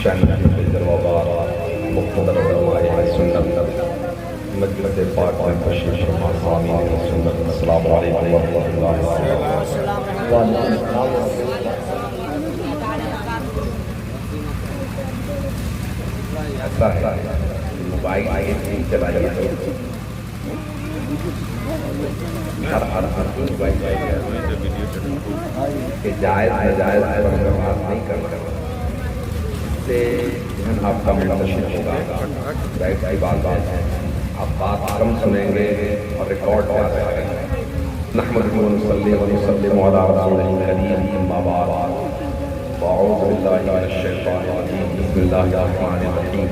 شہنشاہ الوبار مقتدر علماء سنت مجلس پاک میں تشریف فرما سامعین سنت السلام علیکم ورحمۃ اللہ وبرکاتہ۔ ایسا ہے موبائل چلائیے ہر موبائل کہ جائز ناجائز پر بات نہیں کرنا، اس سے ذہن آپ کا منتشر ہوگا۔ ظاہر سی بات ہے آپ بات کم سنیں گے اور ریکارڈ کر رہے ہیں۔ نحمدہ و نصلی و نسلم علی رسولہ الکریم، اما بعد، فاعوذ باللہ من الشیطان الرجیم، بسم اللہ الرحمن الرحیم،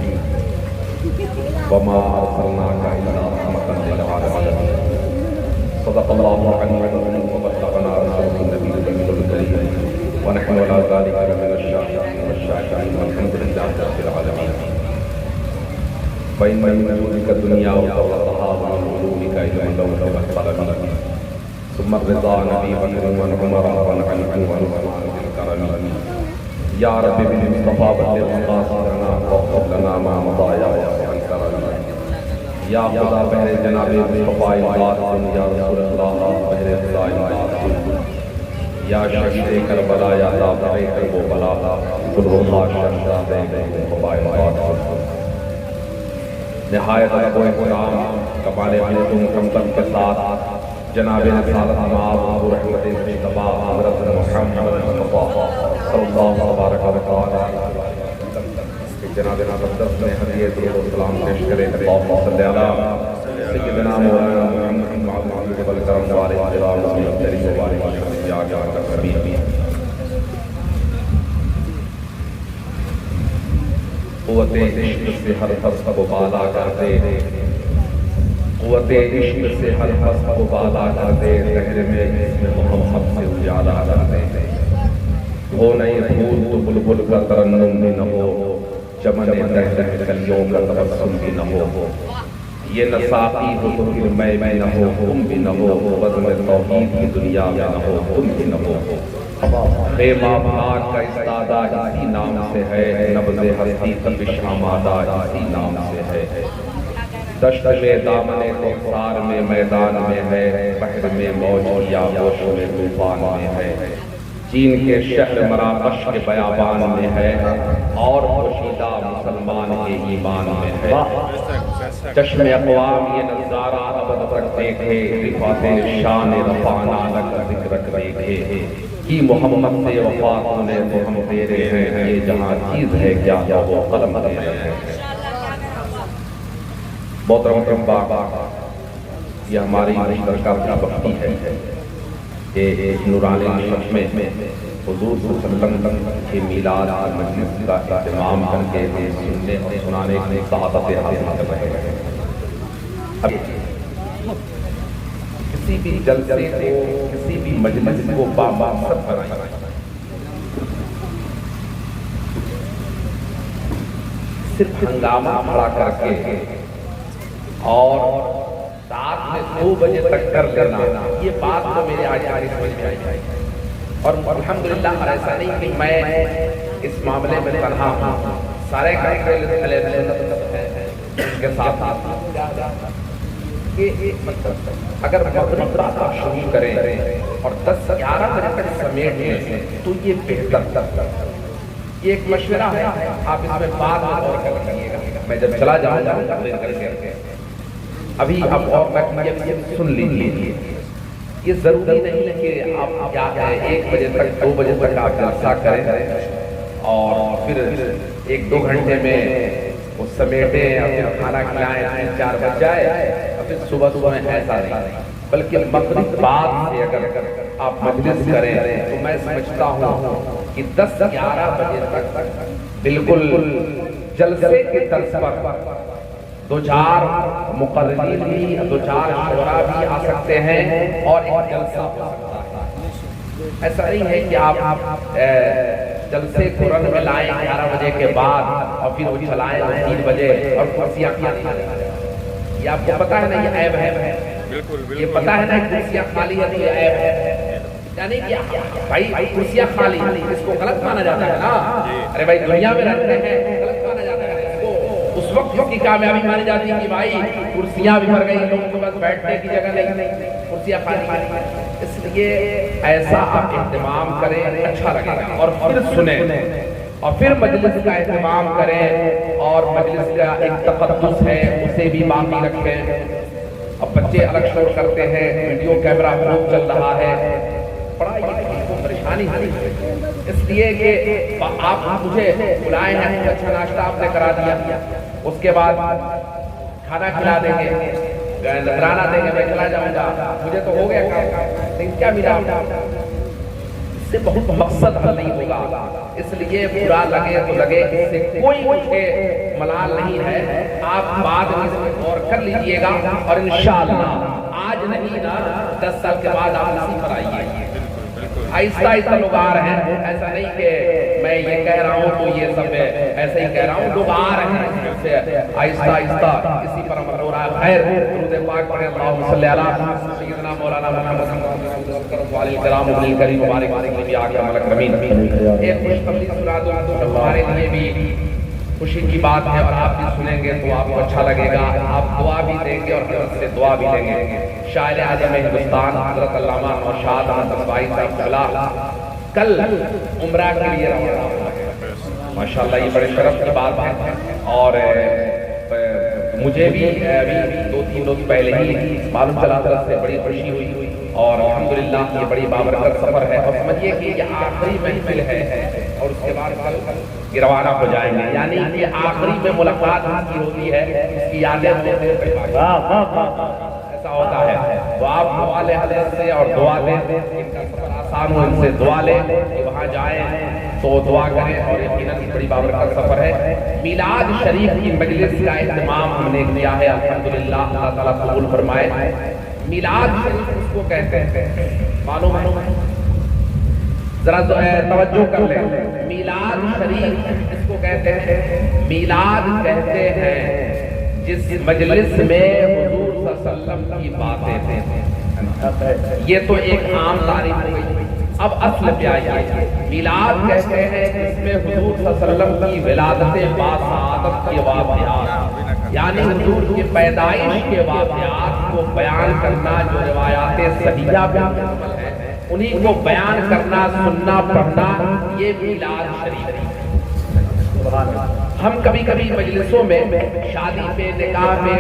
وما ارسلناک الا رحمۃ للعالمین، صدق اللہ العظیم وبلغنا رسولہ النبی الکریم، ونحن علی ذلک من الشاہدین والشاکرین والحمد للہ رب العالمین۔ فإن من وجودك الدنيا وضرتها ومن علومك علم اللوح والقلم، ثم الرضا نبي بكر وعمر وعلي وعثمان بالكرم، يا رب بالمصطفى بلغ مقاصدنا واغفر لنا ما مضى يا واسع الكرم، یا خدا بہر جناب مصطفیٰ القاسم، یا رسول اللہ بہر خدا القاسم، یا شہید کربلا یا دافع کرب و بلا، ذو اللہ شہزاد مصطفیٰ القاسم۔ نہایت ادب و احترام کمال حضرت مکمل کے ساتھ جناب رسالت مآب و رحمت مجتبیٰ حضرت محمد مصطفیٰ صلی اللہ تبارک و تعالی جناب مقدس نے ہدیہ درود و سلام پیش کرے۔ اللہم صلی علی سیدنا مولانا محمد معظم والکرم والد الکرام تیری مبارک شمس یا جان کبھی قوت عشق سے ہر حسب کو بالا کر دے، قوت عشق سے ہر حسب کو بالا کر دے، دہر میں اسم محمد سے اجالا کر دے، ہو نئی پھول تو بلبل کا ترنم بھی نہ ہو، چمن دہر کلیوں کا تبسم بھی نہ ہو، یہ نہ ساقی ہو تو پھر میں نہ ہو، تم بھی نہ ہو، بزم توحید کی دنیا میں نہ ہو، تم بھی نہ ہو، خیمہ بھاگ کا استادہ اسی نام سے ہے، نبض ہستی تپش آمادہ اسی نام سے ہے، دشت میں دامن کوثر میں میدان میں ہے، بحر میں موج کیا ہوش میں طوفان میں ہے، چین کے شہر مراکش کے بیابان میں ہے، اور پوشیدہ مسلمان کے ایمان میں ہے، چشم اقوام یہ نظارہ ابد تک دیکھے، رفعت شان رفعنا لک ذکرک دیکھے، کی محمد سے وفات ہونے تو ہم تیرے ہیں، یہ جہاں چیز ہے کیا وہ قلم تیرے ہیں۔ محترم بابا، یہ ہماری مشترکہ بختی ہے کہ نورانی مشرق میں حضور صلی اللہ علیہ وسلم کے میلاد مجلس کا اہتمام کر کے سننے اور سنانے کی سعادت حاصل کر رہے ہیں۔ کسی بھی جلسے کو، کسی بھی مجلس کو بامقصد بنائیں، صرف ہنگامہ کھڑا کر کے اور رات میں 2 بجے تک کر لینا، یہ بات تو میرے آج سمجھ میں آئی، اور الحمدللہ ایسا نہیں کہ میں اس معاملے میں تنہا ہوں، سارے ان کے ساتھ اگر مغرب کا شروع کریں اور 10-11 بجے تک سمیٹ لیں تو یہ بہتر۔ یہ ایک مشورہ ہے، آپ اس میں بعد میں غور کر لیجیے گا، میں جب چلا جاؤں گا ابھی آپ اور میں سن لیجیے۔ یہ ضروری نہیں ہے کہ آپ کیا ہے 1 بجے تک 2 بجے تک آپ جلسہ کریں اور پھر 1-2 گھنٹے میں وہ سمیٹیں اور پھر کھانا کھلائیں، 3-4 بج جائے، پھر صبح میں ایسا نہیں، بلکہ مغرب بعد سے اگر آپ مجلس کریں تو میں سمجھتا ہوں کہ 10-11 بجے تک بالکل جلسے کے طرز پر 2-4 مقررین بھی، 2-4 شعراء بھی آ سکتے ہیں اور ایک جلسہ ہو سکتا ہے۔ ایسا نہیں ہے کہ آپ جلسے کو رن میں لائیں 11 بجے کے بعد اور پھر وہ چلائیں 3 بجے اور کرسیاں خالی ہیں۔ یہ آپ کو پتا ہے نا یہ عیب ہے، یہ پتا ہے نا کرسیاں خالی ہے تو یہ عیب ہے۔ یعنی کہ بھائی کرسیاں خالی اس کو غلط مانا جاتا ہے نا. ارے بھائی دنیا میں رہتے ہیں غلط مانا جاتا ہے اس کو. اس وقت اس کی کامیابی مانی جاتی ہے کہ بھائی کرسیاں بھی بھر گئی, لوگوں کے پاس بیٹھنے کی جگہ نہیں, کرسیاں خالی. اس لیے ایسا آپ اہتمام کریں, اچھا لگے گا. اور پھر سنیں اور پھر مجلس کا اہتمام کریں, اور مجلس کا ایک تقدس ہے اسے بھی باقی رکھیں. اب بچے الگ شور کرتے ہیں, ویڈیو کیمرہ خوب چل رہا ہے, بڑا یہ پریشانی ہوئی ہے. اس لیے کہ آپ مجھے بلائے ہیں, اچھا ناشتہ آپ نے کرا دیا, اس کے بعد کھانا کھلا دیں گے, نذرانہ دیں گے, میں چلا جاؤں گا, مجھے تو ہو گیا کام, لیکن کیا ملا؟ اس سے بہت مقصد حل نہیں ہوگا. اس لیے برا لگے تو لگے, اس سے کوئی مجھے ملال نہیں ہے. آپ بعد میں اس میں غور کر لیجئے گا, اور انشاءاللہ آج نہیں نا 10 سال کے بعد آپ اسی پر آئیے. آہستہ آہستہ لوگ آ رہے ہیں, ایسا نہیں کہ میں یہ کہہ رہا ہوں تو یہ سب ایسے ہی کہہ رہا ہوں, لوگ آ رہے ہیں آہستہ آہستہ اسی پر عمل ہو رہا ہے. خیر, درود پاک پڑھیں, اللہم صلی علی سیدنا مولانا محمد وعلی الکرام وعلی الکریم مبارک بھی آگے عمل کرمین. ایک خوشخبری سنا دو, ہمارے لیے بھی خوشی کی بات ہے, اور آپ بھی سنیں گے تو آپ کو اچھا لگے گا. آپ دعا بھی دیں گے اور حضرت سے دعا بھی لیں گے. شاعر اعظم ہندوستان حضرت علامہ نوشاد احمد بھائی صاحب کل عمرہ کے لیے روانہ ہوا ہے. ماشاءاللہ یہ بڑے شرف کی بات ہے, اور مجھے بھی ابھی 2-3 روز پہلے ہی معلوم چلا طرف سے بڑی خوشی ہوئی, اور الحمدللہ یہ بڑی بابرکت سفر ہے. اور سمجھیے کہ یہ آخری محفل ہے, اور اس کے بعد کل روانہ ہو جائیں گے. یعنی یہ آخری میں ملاقات کی ہوتی ہے, اس کی یادیں ایسا ہوتا ہے. تو آپ دعا لیں حضرت سے, اور دعا لیں, ان کا سفر آسان ہو, ان سے دعا لیں کہ وہاں جائیں تو دعا کریں. اور یقیناً بڑی بابرکت سفر ہے. میلاد شریف کی مجلس کا اہتمام ہم نے کیا ہے, الحمدللہ, اللہ تعالیٰ قبول فرمائے. میلاد شریف اس کو کہتے ہیں, معلوم ہے, ذرا توجہ کر لیں. میلاد شریف اس کو کہتے ہیں, میلاد کہتے ہیں جس مجلس میں حضور صلی اللہ علیہ وسلم کی باتیں تھیں. یہ تو ایک عام تعریف ہوئی. اب اصل پہ آئیے. میلاد کہتے ہیں جس میں حضور صلی اللہ علیہ وسلم کی ولادت باسعادت کے واقعات, یعنی حضور کی پیدائش کے واقعات کو بیان کرنا, جو روایات صحیحہ ہے انہیں کو بیان کرنا, سننا, پڑھنا, یہ میلاد شریف ہے. ہم کبھی کبھی مجلسوں میں شادی پہ, نکاح پہ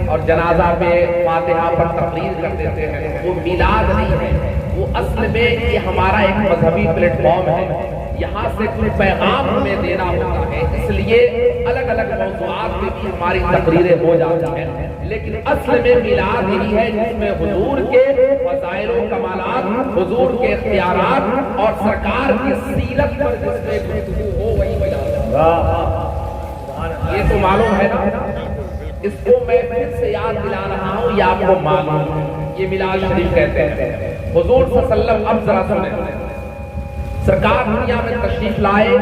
اور جنازہ پہ فاتحہ پر تقریر کر دیتے ہیں, وہ میلاد نہیں ہے. وہ اصل میں یہ ہمارا ایک مذہبی پلیٹ فارم ہے, یہاں سے کوئی پیغام ہمیں دینا ہوتا ہے. اس لیے الگ الگ موضوعات پہ بھی ہماری تقریریں ہو جاتی ہیں, لیکن اصل میں میلاد یہی ہے جس میں حضور کے فضائل و کمالات, حضور کے اختیارات اور سرکار کی سیرت پر جس میں گفتگو ہو, وہی میلاد. یہ تو معلوم ہے نا, اس کو میں پھر سے یاد دلا رہا ہوں, یہ آپ کو معلوم. یہ میلاد شریف کہتے ہیں. حضور صلی اللہ علیہ وسلم, اب ذرا سنیں, سرکار دنیا میں تشریف لائے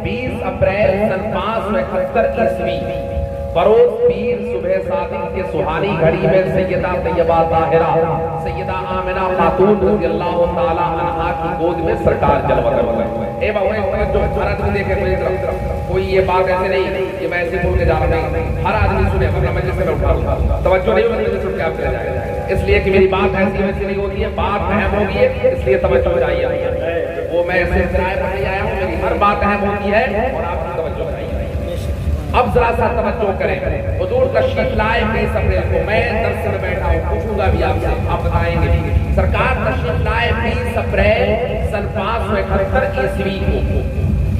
20 اپریل سن 571 عیسوی بروز پیر صبح صادق کے سہانی گھڑی میں سیدہ طیبہ طاہرہ سیدہ آمنہ خاتون رضی اللہ تعالی عنہا کی گود میں سرکار جلوہ ہوئے. اے بھائی جو ہر آدمی دیکھے میری طرف, کوئی یہ بات ایسے نہیں کہ میں ایسے بول کے جا رہا ہوں, ہر آدمی سنے, اپنا مجلس سے میں اٹھا لوں, توجہ نہیں ہوگی مجلس سے آپ چلے جائے, اس لیے کہ میری بات ایسی ویسی نہیں ہوتی ہے, بات اہم ہوگی ہے, اس لیے توجہ چاہیے. وہ میں ایسے کرائے پر نہیں آیا ہوں, میری ہر بات اہم ہوتی ہے اور آپ کی توجہ چاہیے. اب ذرا سا توجہ کریں. حضور تشریف لائے 20 اپریل کو, میں درس میں بیٹھا ہوں, پوچھوں گا بھی آپ سے, آپ بتائیں گے. سرکار تشریف لائے 20 اپریل سن 571 عیسوی کو,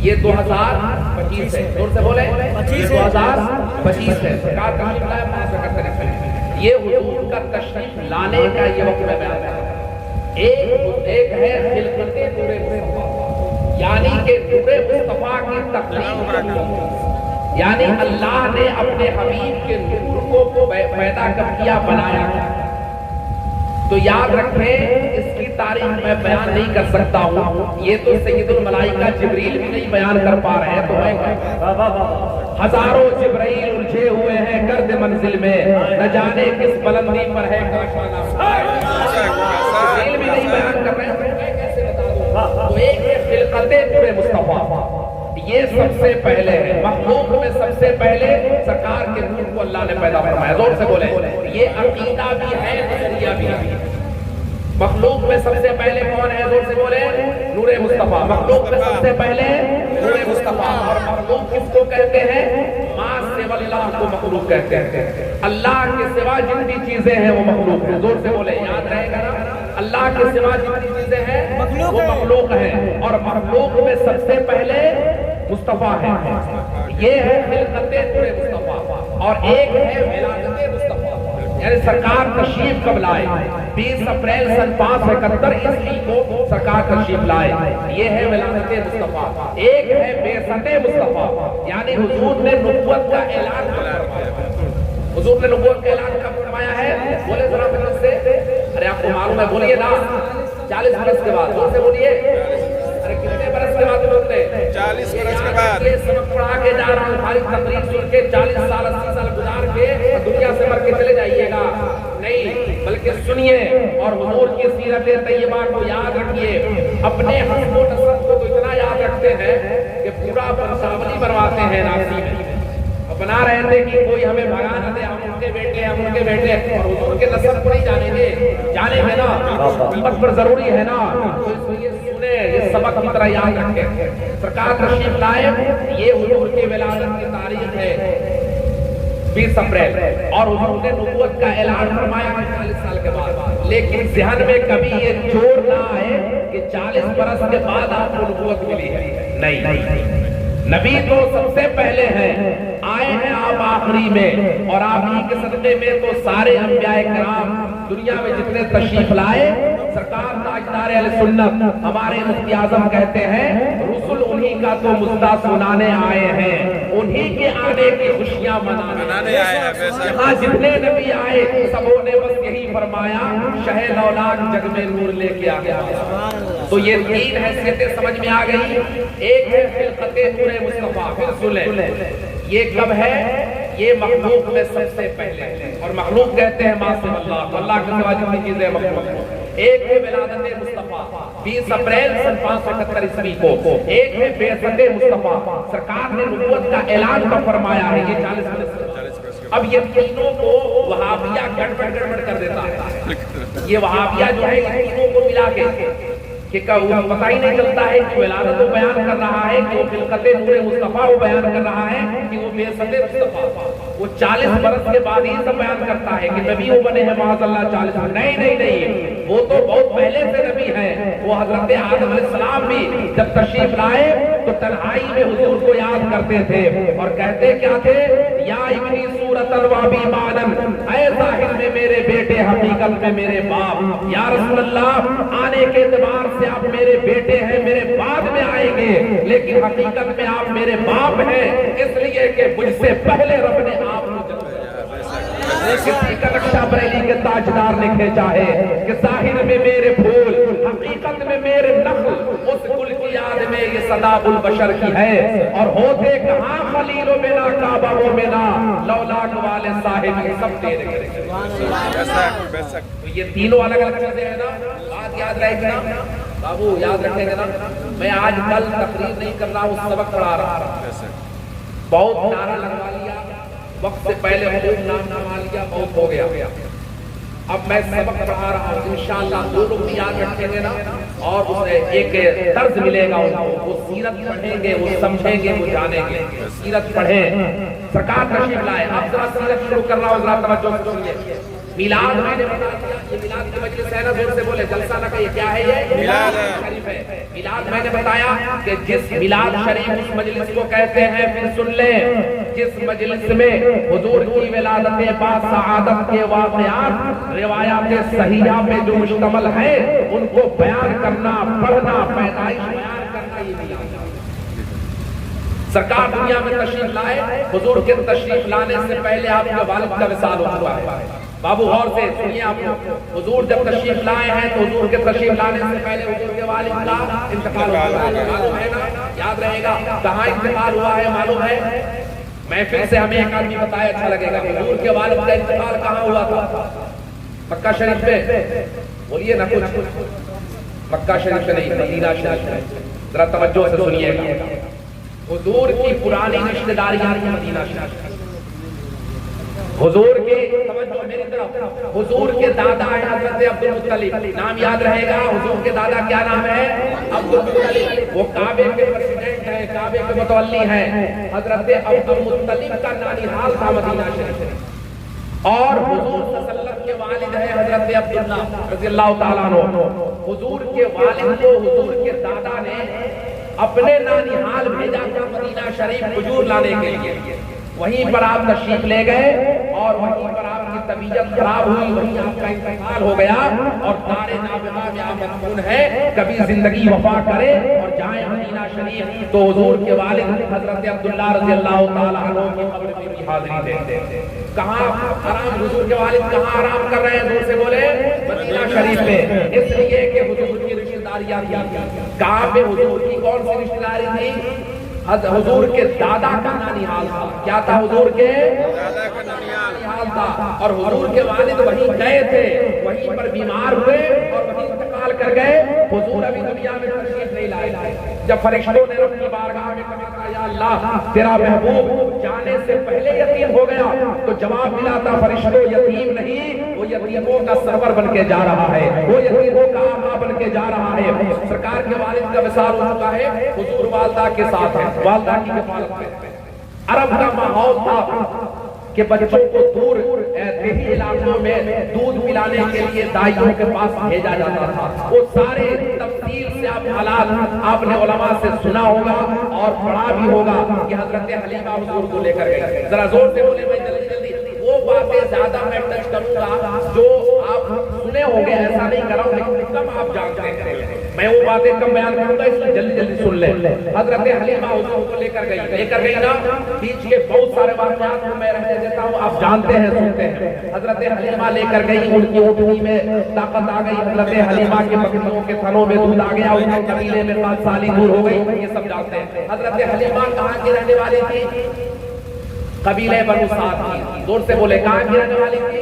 یہ 2025 ہے, زور سے بولے, 2025 ہے. سرکار تشریف لائے 571 عیسوی. یہ حضور کا تشریف لانے کا یہ وقت میں بیان کرتا ہوں. ایک ہے خلقت نور مصطفیٰ, یعنی کہ نور مصطفیٰ کی تخلیق, یعنی اللہ نے اپنے حبیب کے نور کو پیدا کر کیا, بنایا. تو یاد رکھیں اس کی تاریخ میں بیان نہیں کر سکتا ہوں, یہ تو سید الملائکہ جبریل بھی نہیں بیان کر پا رہے ہیں, تو میں ہزاروں جبرائیل الجھے ہوئے ہیں گرد منزل میں, نہ جانے کس بلندی پر ہے جبریل بھی نہیں بیان کر رہے ہیں. تو ایک ہے خلقت نور مصطفیٰ، یہ سب سے پہلے ہے، مخلوق میں سب سے پہلے سرکار کے نور کو اللہ نے پیدا فرمایا. زور سے بولے، یہ عقیدہ بھی ہے، نظریہ بھی ہے. مخلوق میں سب سے پہلے کون ہے؟ زور سے بولے، نور مصطفیٰ. مخلوق میں سب سے پہلے نور مصطفیٰ. اور مخلوق کس کو کہتے ہیں؟ ما سوى اللہ کو مخلوق کہتے ہیں. اللہ کے سوا جتنی چیزیں ہیں وہ مخلوق ہیں. زور سے بولے، یاد رہے گا نا، اللہ کے سوا جتنی چیزیں ہیں وہ مخلوق ہیں. اور مخلوق میں سب سے پہلے مصطفیٰ ہے. یہ ہے خلقت نور مصطفیٰ. اور ایک ہے ولادت مصطفیٰ، یعنی سرکار تشریف کب لائے؟ 20 اپریل سن 571 عیسوی کو سرکار تشریف لائے. یہ ہے ولادت مصطفیٰ. ایک ہے بعثت مصطفیٰ، یعنی حضور نے نبوت کا اعلان فرمایا. حضور نے نبوت کا اعلان کب فرمایا ہے؟ بولے ذرا مجھ سے. ارے آپ کو معلوم ہے، بولیے نا. 40 برس کے بعد. زور سے بولیے. ارے کتنے برس کے بعد بولتے ہیں؟ 40 برس کے بعد. یہ سبق پڑھا کے جا رہا ہوں، ہماری تقریر سن کے 40 سال 80 سال گزار کے دنیا سے مر کے چلے جائیے گا نہیں، بلکہ سنیے اور حضور کی سیرت طیبہ کو یاد رکھیے. اپنے حسب و نسب کو تو اتنا یاد رکھتے ہیں کہ پورا بنساولی بنواتے ہیں ناسی میں. بنا رہے تھے کہ کوئی ہمیں بھگا نہ دے، ہم ان کے بیٹے، ہم ان کے بیٹے. اور حضور کے نسب کو نہیں جانیں گے، جانے گے نا، امت پر ضروری ہے نا. تو یہ سنیں، یہ سبق کی طرح یاد رکھیں. سرکار تشریف لائے، یہ حضور کی ولادت کی تاریخ ہے 20 اپریل. اور حضور نے نبوت کا اعلان فرمایا 40 سال کے بعد. لیکن ذہن میں کبھی یہ جوڑ نہ آئے کہ 40 برس کے بعد آپ کو نبوت ملی ہے. نہیں، نبی تو سب سے پہلے ہیں، آئے ہیں آپ آخری میں. اور آپ ہی کے صدقے میں تو سارے انبیاء کرام دنیا میں جتنے تشریف لائے، سرکار تاجدار اہل سنت ہمارے مفتی اعظم کہتے ہیں رسول انہی کا تو مصطفیٰ سنانے آئے ہیں، انہی کے آنے کی خوشیاں منانے آئے ہیں. یہاں جتنے نبی آئے سبوں نے بس یہی فرمایا، شہ لولاک جگ میں نور لے کے آ گیا. تو یہ 3 حیثیتیں سمجھ میں آ گئی. ایک ہے خلقت نور مصطفیٰ. پھر سنیں، یہ کب ہے؟ یہ مخلوق میں سب سے پہلے. اور مخلوق کہتے ہیں ما سوى اللہ، اللہ کے سوا جتنی چیزیں مخلوق. ایک ہے ولادت مصطفیٰ 20 اپریل سن 571 عیسوی کو. ایک ہے بعثت مصطفیٰ، سرکار نے نبوت کا اعلان کب فرمایا ہے؟ یہ 40 برس. اب یہ تینوں کو وہابیہ گڑبڑ کر دیتا ہے. یہ وہابیہ جو ہے ان تینوں کو ملا کے کہ پتہ ہی نہیں چلتا ہے کہ ولادت وہ بیان کر رہا ہے، کہ وہ خلقت نور مصطفیٰ وہ بیان کر رہا ہے، کہ وہ بعثت مصطفیٰ. وہ 40 برس کے بعد ہی سب بیان کرتا ہے کہ نبی وہ بنے ہیں معاذ اللہ 40 برس. نہیں، وہ تو بہت پہلے سے نبی ہیں. وہ حضرت آدم علیہ السلام بھی جب تشریف لائے تو تنہائی میں حضور کو یاد کرتے تھے اور کہتے کیا تھے؟ یا ابنی صورت الوابی مانم، اے ظاہر میں میرے بیٹے، حقیقت میں میرے باپ. یا رسول اللہ، آنے کے اعتبار سے آپ میرے بیٹے ہیں، میرے بعد میں آئیں گے، لیکن حقیقت میں آپ میرے باپ ہیں، اس لیے کہ مجھ سے پہلے رب نے آپ کو جنم دیا. کسی کا نقشہ بریلی کے تاجدار نے کھینچا ہے کہ ظاہر میں میرے پھول، حقیقت میں میرے نخل، اس گل کی یاد میں یہ صدا البشر کی ہے. اور ہوتے کہاں خلیل و بنا کعبہ و بنا لولاک والے صاحب سب تیرے. یہ تینوں الگ الگ چیزیں ہیں نا. بات یاد رہے گی نا بابو، یاد رکھیں گے نا. میں آج کل تقریر نہیں کر رہا ہوں، سبق پڑھا رہا ہوں. بہت نعرہ لگوا لیا، وقت سے پہلے حضور نام نما لیا، بہت ہو گیا. اب میں سبق پڑھا رہا ہوں، انشاءاللہ دو لوگ بھی یاد رکھیں گے نا، اور اسے ایک طرز ملے گا ان کو. وہ سیرت پڑھیں گے، وہ سمجھیں گے، وہ جانیں گے. سیرت پڑھیں. سرکار تشریف لائے. اب ذرا سیرت شروع کر رہا ہوں، ذرا توجہ سے سنیے. میلاد میں نے بتا دیا، یہ میلاد کی مجلس ہے نا، زور سے بولے، جلسہ نہ کہ یہ کیا ہے؟ یہ میلاد شریف ہے. میلاد میں نے بتایا کہ جس میلاد شریف اس مجلس کو کہتے ہیں. پھر سن لیں، جس مجلس میں حضور کی ولادت بعد سعادت کے واقعات روایات صحیحہ پہ جو مشتمل ہیں ان کو بیان کرنا، پڑھنا، پیدائش بیان کرنا، یہ میلاد. سرکار دنیا میں تشریف لائے، حضور کے تشریف لانے سے پہلے آپ کے والد کا وصال ہو چکا ہے. بابو غور سے سنیے آپ. حضور جب تشریف لائے ہیں تو حضور کے تشریف لانے سے پہلے حضور کے والد کا انتقال ہوا ہے. معلوم ہے نا؟ یاد رہے گا. کہاں انتقال ہوا ہے معلوم ہے؟ محفل سے ہمیں ایک آدمی بتایا، اچھا لگے گا. حضور کے والد کا انتقال کہاں ہوا تھا؟ مکہ شریف میں. بولیے نا کچھ. مکہ شریف سے نہیں، مدینہ شریف سے. ذرا توجہ سے سنیے گا. حضور کی پرانی رشتہ داریاں تھی مدینہ شریف. حضور کے توجہ میری طرف، حضور کے دادا ہیں حضرت عبدالمطلب. نام یاد رہے گا. حضور کے دادا کیا نام ہے؟ عبدالمطلب. وہ کعبے کے پریزیڈنٹ ہیں، کعبے کے متولی ہیں. حضرت عبدالمطلب کا نانیحال تھا مدینہ شریف. اور حضور صلی اللہ علیہ وسلم کے والد ہیں حضرت عبداللہ رضی اللہ تعالیٰ عنہ. حضور کے والد کو حضور کے دادا نے اپنے نانیحال بھیجا تھا مدینہ شریف حضور لانے کے لیے. وہیں پر آپ تشریف لے گئے اور وہیں پر آپ کی طبیعت خراب ہوئی، وہیں آپ کا انتقال ہو گیا اور دار نابغہ میں آپ مدفون ہے. کبھی زندگی وفا کرے اور جائیں مدینہ شریف تو حضور کے والد حضرت عبداللہ رضی اللہ تعالیٰ عنہ کی قبر میں بھی حاضری دیں. کہاں آرام؟ حضور کے والد کہاں آرام کر رہے ہیں؟ زور سے بولے. مدینہ شریف میں. اس لیے کہ حضور کی رشتہ داریاں تھی. کہاں پہ حضور کی کون سی رشتہ داری تھی؟ حضور کے دادا کا نانیحال تھا. کیا تھا؟ حضور کے دادا کا نانیحال تھا. اور حضور کے والد وہیں گئے تھے، وہیں پر بیمار ہوئے اور وہیں انتقال کر گئے. حضور ابھی دنیا میں تشریف نہیں لائے. جب فرشتوں نے اپنی بارگاہ میں کہا یا اللہ تیرا محبوب جانے سے پہلے یتیم ہو گیا، تو جواب ملا تھا فرشتوں یتیم نہیں، وہ یتیموں کا سرور بن کے جا رہا ہے، وہ یتیموں کا آقا بن کے جا رہا ہے. سرکار کے والد کا وصال ہو چکا ہے. حضور والدہ کے ساتھ ہے، والدہ کی کفالت میں. عرب کا ماحول تھا کہ بچوں کو دور دیہی علاقوں میں دودھ پلانے کے لیے دائیوں کے پاس بھیجا جاتا تھا. وہ سارے تفصیل سے آپ حالات آپ نے علماء سے سنا ہوگا اور پڑھا بھی ہوگا کہ حضرت حلیمہ حضور کو لے کر گئے. ذرا زور سے بولے بھائی جلدی جلدی. وہ باتیں زیادہ میں ٹچ کروں گا جو آپ سنے ہوں گے، ایسا نہیں کر رہا ہوں لیکن کم آپ جانتے ہیں. میں وہ باتیں کم بیان کروں گا، اس لیے جلدی جلدی سن لیں. حضرت حلیمہ حضور کو لے کر گئی نا. بیچ کے بہت سارے واقعات کو میں رہنے دیتا ہوں، آپ جانتے ہیں سنتے ہیں. حضرت حلیمہ لے کر گئی، ان کی اونٹنی میں طاقت آ گئی. حضرت حلیمہ کے بکریوں کے تھنوں میں دودھ آ گیا، ان کے قبیلے میں 5 سالی دور ہو گئی. یہ سب جانتے ہیں. حضرت حلیمہ کہاں کی رہنے والی تھی؟ قبیلہ بنو سعد کی. زور سے بولے کہاں کی رہنے والی تھی؟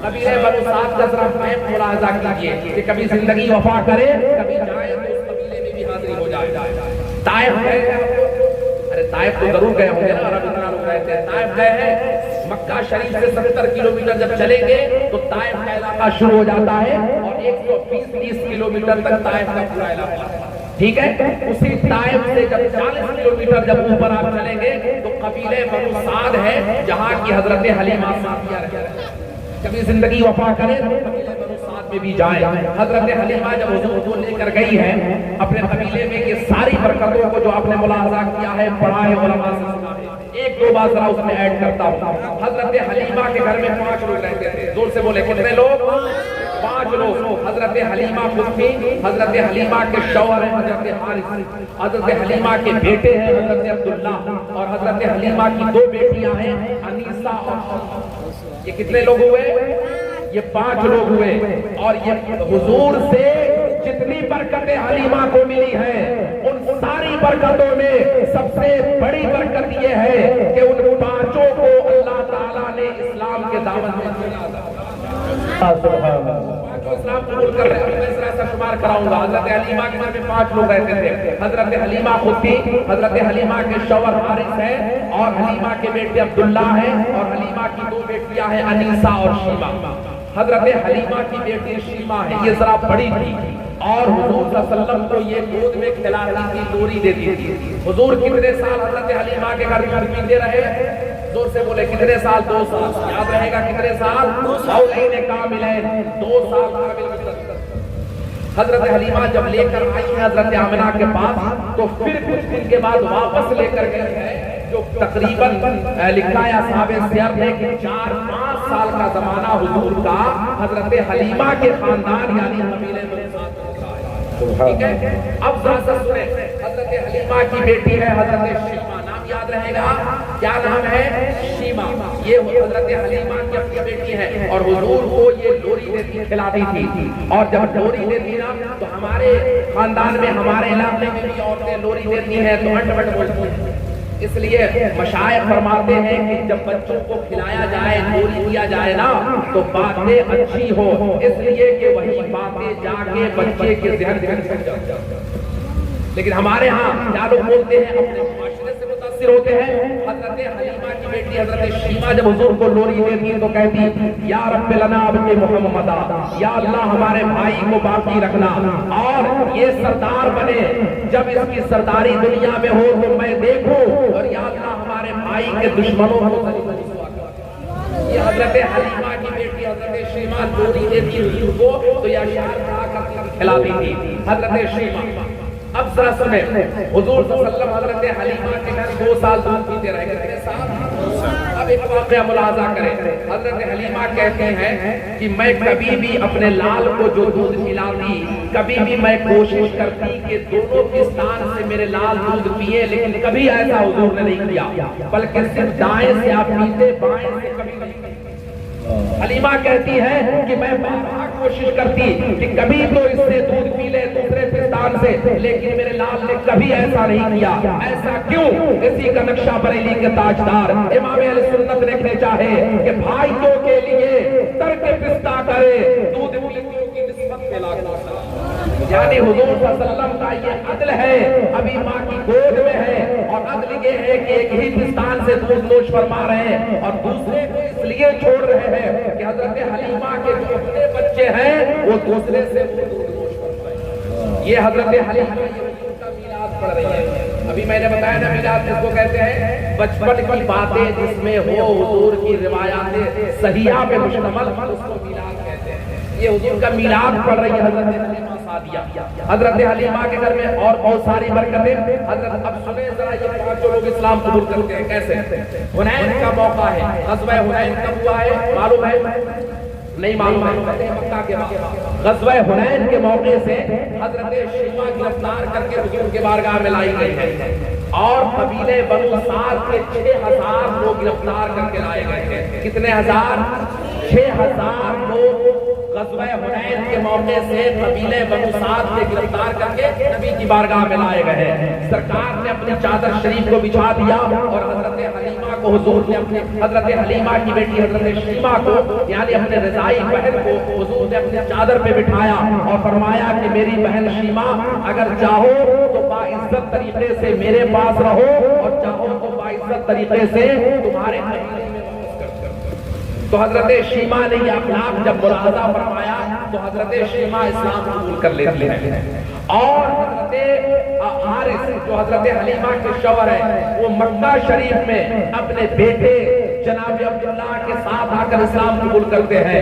قبیلہ بنو سعد کا ذرا فہم ملاحظہ کیجیے کہ کبھی زندگی وفا کرے، کبھی جائے تو اس قبیلے میں بھی حاضری ہو جائے. طائف گئے ہیں؟ ارے طائف تو ضرور گئے ہوں گے نا، عرب اتنا لوگ رہتے ہیں. طائف گئے ہیں. مکہ شریف سے 70 کلومیٹر جب چلیں گے تو طائف کا علاقہ شروع ہو جاتا ہے اور 120-30 کلومیٹر تک طائف کا پورا علاقہ. ٹھیک ہے. اسی طائف سے جب 40 کلومیٹر جب اوپر آپ چلیں گے تو قبیلہ بنو سعد ہے جہاں کی حضرت حلیمہ سعدیہ رہتے ہیں. کبھی زندگی وفا کرے تو قبیلہ بنو سعد میں بھی جائیں. حضرت حلیمہ جب حضور کو لے کر گئی ہے اپنے قبیلے میں کہ ساری برکتوں کو جو آپ نے ملاحظہ کیا ہے، پڑھا ہے، علماء سے سنا ہے، ایک دو بات ذرا اس میں ایڈ کرتا ہوں. حضرت حلیمہ کے گھر میں 5 لوگ رہتے تھے. زور سے بولے کتنے لوگ؟ 5 لوگ. حضرت حلیمہ خود تھی، حضرت حلیمہ کے شوہر ہیں حضرت حارث، حضرت حلیمہ کے بیٹے ہیں حضرت عبداللہ، اور حضرت حلیمہ کی 2 بیٹیاں ہیں انیسہ اور حفصہ. یہ کتنے لوگ ہوئے؟ یہ 5 لوگ ہوئے. اور یہ حضور سے جتنی برکتیں حلیمہ کو ملی ہیں ان ساری برکتوں میں سب سے بڑی برکت یہ ہے کہ ان 5 کو اللہ تعالیٰ نے اسلام کے دعوت میں اسلام قبول کر رہے ہیں. میں اس طرح شمار کراؤں گا. حضرت حلیمہ کے گھر میں 5 لوگ رہتے تھے. حضرت حلیمہ خود تھی، حضرت حلیمہ کے شوہر حارث ہے اور حلیمہ کے بیٹے عبداللہ ہیں اور حلیمہ کی 2 بیٹیاں ہیں انیسہ اور شیمہ. حضرت حلیمہ کی بیٹی شیمہ ہے، یہ ذرا بڑی تھی اور حضور صلی اللہ علیہ وسلم کو یہ گود میں کھلاتی تھی، لوری دیتی تھی. حضور کتنے سال حضرت حلیمہ کے گھر میں پیتے رہے؟ زور سے بولے کتنے سال؟ 2 سال. یاد رہے گا کتنے سال؟ حولین کاملین. 2 سال کامل. حضرت حلیمہ جب لے کر آئی ہے حضرت آمنہ کے پاس تو پھر کچھ دن کے بعد واپس لے کر گئے ہیں، جو تقریباً لکھا ہے اصحاب سیر نے کہ 4-5 سال کا زمانہ حضور کا حضرت حلیمہ کے خاندان یعنی قبیلے میں. ٹھیک ہے. اب ذرا سا سنیں. حضرت حلیمہ کی بیٹی ہے حضرت شیمہ. نام یاد رہے گا. کیا نام ہے؟ شیمہ. یہ حضرت حلیمہ کی اپنی بیٹی ہے اور حضور کو یہ لوری دیتی کھلاتی تھی. اور جب لوری دیتی نا تو ہمارے خاندان میں ہمارے علاقے میں بھی عورتیں لوری دیتی ہیں تو ہٹ بٹ بولتی ہیں. اس لیے مشائخ فرماتے ہیں کہ جب بچوں کو کھلایا جائے گولی دیا جائے نا تو باتیں اچھی ہو، اس لیے کہ وہی باتیں جا کے بچے کے ذہن میں سمجھ جائے۔ لیکن ہمارے ہاں کیا لوگ بولتے ہیں، اپنے معاشرے سے متاثر ہوتے ہیں۔ حضرت حلیمہ کی بیٹی حضرت شیمہ جب حضور کو لوری دیتی تو کہتی یا رب لنا ابن محمد، یا اللہ ہمارے بھائی کو باقی رکھنا اور یہ سردار بنے، جب اس کی سرداری دنیا میں ہو تو میں دیکھوں، اور یا اللہ ہمارے بھائی کے دشمنوں کو۔ یہ حضرت حلیمہ کی بیٹی حضرت شیمہ لوری دیتی حضور کو تو یہ اشعار پڑھا کر کھلاتی تھی حضرت شیمہ۔ اب ذرا سنیں، حضور صلی اللہ علیہ وسلم حضرت حلیمہ کے گھر 2 سال دودھ پیتے رہے، کتنے سال؟ اب ایک واقعہ ملاحظہ کریں، حضرت حلیمہ کہتے ہیں کہ میں کبھی بھی اپنے لال کو جو دودھ پلاتی، کبھی بھی میں کوشش کرتی کہ دونوں پستان سے میرے لال دودھ پیے، لیکن کبھی ایسا حضور نے نہیں کیا، بلکہ صرف دائیں سے آپ پیتے، بائیں سے کبھی نہیں۔ حلیمہ کہتی ہے کہ میں بارہا کوشش کرتی کہ کبھی تو اس سے دودھ پی لے دوسرے پستان سے، لیکن میرے لال نے کبھی ایسا نہیں کیا۔ ایسا کیوں؟ اسی کا نقشہ بریلی کے تاجدار امام اہل سنت دیکھنے چاہے کہ بھائیوں کے لیے ترک پستہ کرے، دودھ ملکیوں کی نسبت میں لاکھوں یعنی حضور صلی اللہ علیہ وسلم کا یہ عدل ہے، ابھی ماں کی گود میں ہے، اور عدل یہ ہے کہ ایک ہی پستان سے دودھ نوش فرما رہے ہیں، اور دوسرے کو اس لیے چھوڑ رہے ہیں کہ حضرت حلیمہ کے جو اپنے بچے ہیں وہ دوسرے سے دودھ نوش فرمائیں۔ یہ حضرت حلیمہ کا میلاد پڑھ رہی ہے۔ ابھی میں نے بتایا نا میلاد جس کو کہتے ہیں بچپن کی باتیں جس میں ہو حضور کی روایات صحیحہ پہ مشتمل، اس کو میلاد کہتے ہیں۔ یہ حضور کا میلاد پڑھ رہی ہے حضرت حلیمہ سعدیہ۔ حضرت حلیمہ کے گھر میں اور بہت ساری برکتیں۔ حضرت اب سنیں ذرا یہ پانچوں لوگ اسلام قبول کرتے ہیں کیسے؟ حنین کا موقع ہے، غزوہ حنین کب ہوا ہے معلوم ہے؟ نہیں معلوم ہے؟ مکہ کے بعد غزوہ حنین کے موقع سے حضرت شیمہ گرفتار کر کے حضور کے بارگاہ میں لائی گئی ہے، اور قبیلے بنو سعد کے 6000 لوگ گرفتار کر کے لائے گئے ہیں۔ کتنے ہزار؟ 6000 لوگ غزوہ حنین کے موقع سے قبیلے بنو سعد سے گرفتار کر کے نبی کی بارگاہ میں لائے گئے ہیں۔ سرکار نے اپنی چادر شریف کو بچھا دیا، اور حضرت حلیمہ کو حضور نے اپنے حضرت حلیمہ کی بیٹی حضرت شیمہ کو یعنی اپنے رضائی بہن کو حضور نے اپنی چادر پہ بٹھایا اور فرمایا کہ میری بہن شیمہ اگر چاہو تو باعزت طریقے سے میرے پاس رہو، اور چاہو تو باعزت طریقے سے تمہارے قبیلے میں تو حضرت شیمہ نے یہ اخلاق جب ملاحظہ فرمایا تو حضرت شیمہ اسلام قبول کر لیتے ہیں، اور حضرت حارث جو حضرت حلیمہ کے شوہر ہیں وہ مکہ شریف میں اپنے بیٹے جناب عبداللہ کے ساتھ آ کر اسلام قبول کرتے ہیں،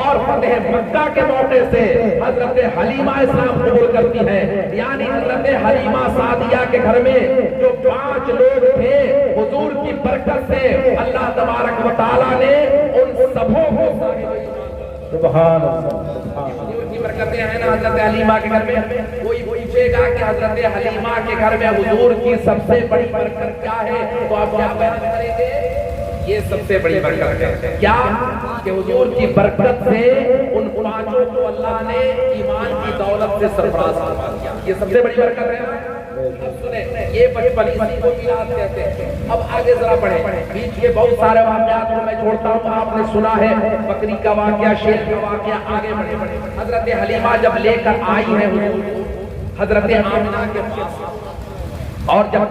اور فتح مکہ کے موقع سے حضرت حلیمہ اسلام قبول کرتی ہے۔ یعنی حضرت حلیمہ سعدیہ کے گھر میں جو 5 لوگ تھے، حضور کی برکت سے اللہ تبارک و تعالیٰ نے ان سبوں کو سبحان اللہ کی برکتیں ہیں نا حضرت حلیمہ کے گھر میں۔ کوئی پوچھے گا کہ حضرت حلیمہ کے گھر میں حضور کی سب سے بڑی برکت کیا ہے تو آپ کیا بیان کریں گے؟ یہ سب سے بڑی برکت ہے کیا کہ حضور کی برکت سے ان 5 کو اللہ نے ایمان کی دولت سے سرفراز فرما دیا۔ یہ سب سے بڑی برکت ہے۔ اب سنیں یہ بچپن اسی کو میلاد کہتے ہیں۔ اب آگے ذرا پڑھیں، بیچ کے بہت سارے واقعات کو میں چھوڑتا ہوں، آپ نے سنا ہے بکری کا واقعہ، شیر کا واقعہ، آگے بڑھیں۔ حضرت حلیمہ جب لے کر آئی ہے حضور حضرت آمنہ کے پاس، اور جب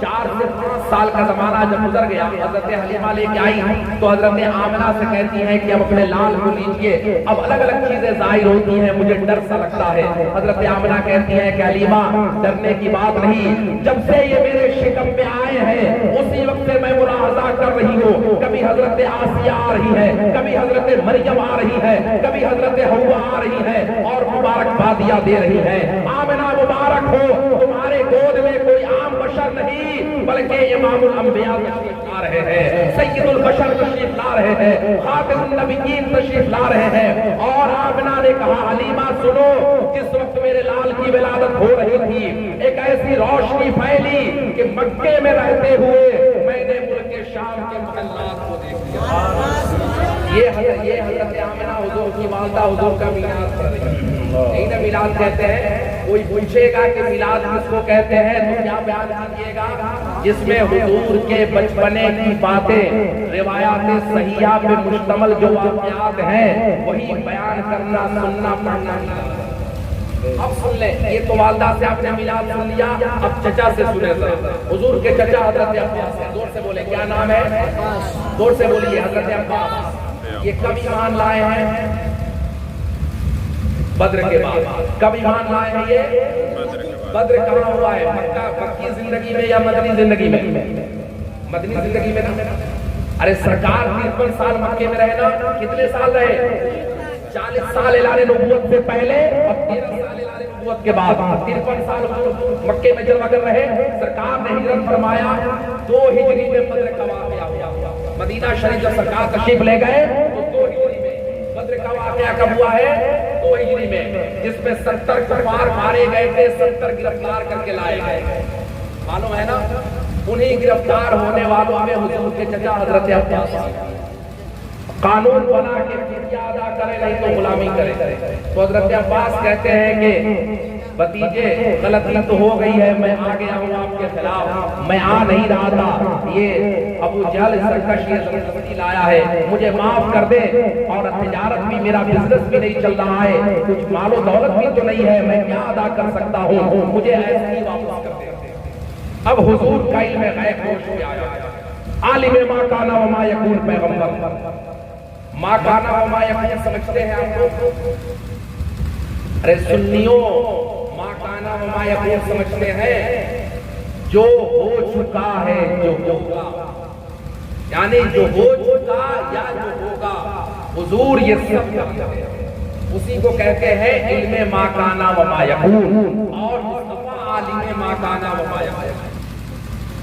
4 سے 5 سال کا زمانہ جب گزر گیا، حضرت حلیمہ لے کے آئی تو حضرت آمنہ سے کہتی ہیں کہ اب اپنے لال کو لیجئے، اب الگ الگ چیزیں ظاہر ہوتی ہیں، مجھے ڈر سا لگتا ہے۔ حضرت آمنہ کہتی ہیں کہ حلیمہ ڈرنے کی بات نہیں، جب سے یہ میرے شکم میں آئے ہیں اسی وقت سے میں ملاحظہ کر رہی ہوں، کبھی حضرت آسیہ آ رہی ہے، کبھی حضرت مریم آ رہی ہے، کبھی حضرت حوا آ رہی ہے، اور مبارکبادیاں دے رہی ہے۔ آمنہ مبارک ہو، تمہارے گود میں کوئی عام بشر نہیں بلکہ امام الانبیاء تشریف لا رہے ہیں، سید البشر تشریف لا رہے ہیں، خاتم النبیین تشریف لا رہے ہیں۔ اور آمنہ نے کہا حلیمہ سنو، جس وقت میرے لال کی ولادت ہو رہی تھی ایک ایسی روشنی پھیلی کہ مکے میں رہتے ہوئے میں نے ملک شام کے محلات کو دیکھ لیا۔ یہ حضرت آمنہ حضور کی والدہ حضور کا میلاد کہتے ہیں، میلاد کہتے ہیں۔ کوئی پوچھے گا کہ میلاد کس کو کہتے ہیں تو کیا بیان کیجیے گا؟ جس میں حضور کے بچپنے کی باتیں، روایات صحیحہ پہ مشتمل جو واقعات ہیں وہی بیان کرنا، سننا، پڑھنا ہے۔ اب سن لیں، یہ تو والدہ سے آپ نے میلاد سن لیا، اب چچا سے سنے ذرا۔ حضور کے چچا حضرت عباس ہیں، زور سے بولے کیا نام ہے؟ زور سے بولیے، حضرت عباس۔ یہ کب ایمان لائے ہیں؟ بدر کے بعد۔ کب ایمان لائے ہیں یہ؟ بدر کہاں ہوا ہے؟ مکی زندگی میں یا مدنی زندگی میں؟ مدنی زندگی میں نا۔ ارے سرکار 53 سال مکے میں رہے نا، کتنے سال رہے؟ 40 سال اعلان نبوت سے پہلے اور 13 سال اعلان نبوت کے بعد، 53 سال مکے میں جب اگر رہے۔ سرکار نے ہجرت فرمایا 2 ہجری میں بدر کا واقعہ ہوا۔ مدینہ شریف جب سرکار تشریف لے گئے تو 2 ہجری میں بدر کا واقعہ کب ہوا ہے؟ 2 ہجری میں، جس میں 70 کفار مارے گئے تھے، 70 گرفتار کر کے لائے گئے۔ معلوم ہے نا؟ انہیں گرفتار ہونے والوں میں حضور کے چچا حضرت عباس قانون بنا کے فدیہ ادا کرے، نہیں تو غلامی کرے۔ تو حضرت عباس کہتے ہیں کہ بھتیجے غلطی تو ہو گئی ہے، میں آ گیا ہوں آپ کے خلاف، میں آ نہیں رہا تھا، یہ ابو جہل سرکش یہ زبردستی لایا ہے، مجھے معاف کر دے، اور تجارت بھی، میرا بزنس بھی نہیں چل رہا ہے، کچھ مال و دولت بھی تو نہیں ہے، میں کیا ادا کر سکتا ہوں، مجھے ایسے ہی واپس کر دے۔ اب حضور کا علم غیب ہوش میں آیا، عالم ما کان و ما یکون پیغمبر۔ ما کان و ما یکون سمجھتے ہیں آپ لوگ؟ ارے سنیوں، ما کان و ما یکون سمجھتے ہیں جو ہو چکا ہے، جو ہوگا، یعنی جو ہو چکا یا جو ہوگا، حضور یہ سب جانتے ہیں، اسی کو کہتے ہیں علم ما کان و ما یکون، اور مصطفیٰ عالم ما کان و ما یکون۔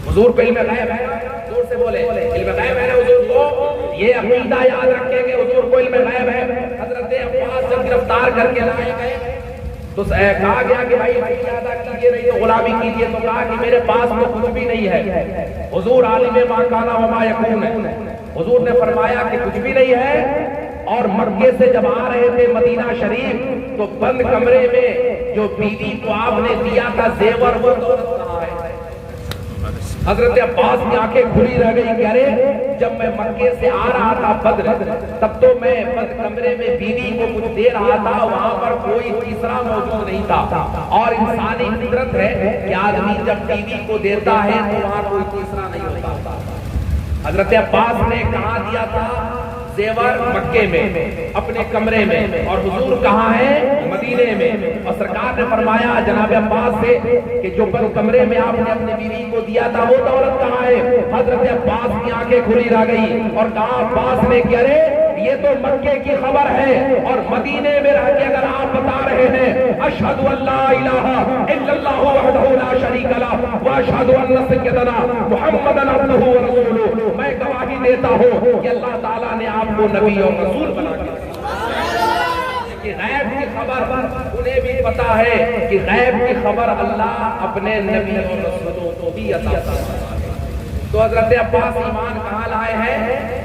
حضور کو علم غیب ہے، زور سے بولے علم غیب ہے نا حضور کو، یہ عقیدہ یاد رکھیں کہ حضور کو علم غیب ہے۔ حضرت عباس جب گرفتار کر کے لائے گئے تو کہا گیا کہ بھائی ادا کیجیے، نہیں تو غلامی کیجیے، تو کہا کہ میرے پاس تو کچھ بھی نہیں ہے، حضور عالم ما کان و ما یکون ہے۔ حضور نے فرمایا کہ کچھ بھی نہیں ہے، اور مکے سے جب آ رہے تھے مدینہ شریف تو بند کمرے میں جو بیوی کو آپ نے دیا تھا زیور، وہ دولت کہاں ہے؟ حضرت عباس کی آنکھیں کھلی رہ گئی کہ ارے جب میں مکے سے آ رہا تھا بدر، تب تو میں بند کمرے میں بیوی کو کچھ دے رہا تھا، وہاں پر کوئی تیسرا موجود نہیں تھا، اور انسانی فطرت ہے کہ آدمی جب بیوی کو دیتا ہے تو وہاں کوئی تیسرا نہیں ہوتا۔ حضرت عباس نے کہاں دیا تھا؟ زیور مکے میں، اپنے کمرے میں، اور حضور کہاں ہے؟ مدینے میں۔ اور سرکار نے فرمایا جناب عباس سے کہ جو بند کمرے میں آپ نے اپنی بیوی کو دیا تھا وہ دولت کہاں ہے؟ حضرت عباس کی آنکھیں کھلی رہ گئی اور کہا عباس نے کہ ارے یہ تو مکے کی خبر ہے، اور مدینے میں رہ کے اگر آپ بتا رہے ہیں اشہد ان لا الہ الا اللہ وحدہ لا شریک لہ واشہد ان سیدنا محمد عبدہ ورسولہ، میں گواہی دیتا ہوں کہ اللہ تعالیٰ نے آپ کو نبی اور رسول بنا کے غیب کی خبر انہیں بھی پتا ہے کہ غیب کی خبر اللہ اپنے نبی اور رسولوں کو بھی عطا فرماتا ہے۔ تو حضرت عباس ایمان کہاں لائے ہیں؟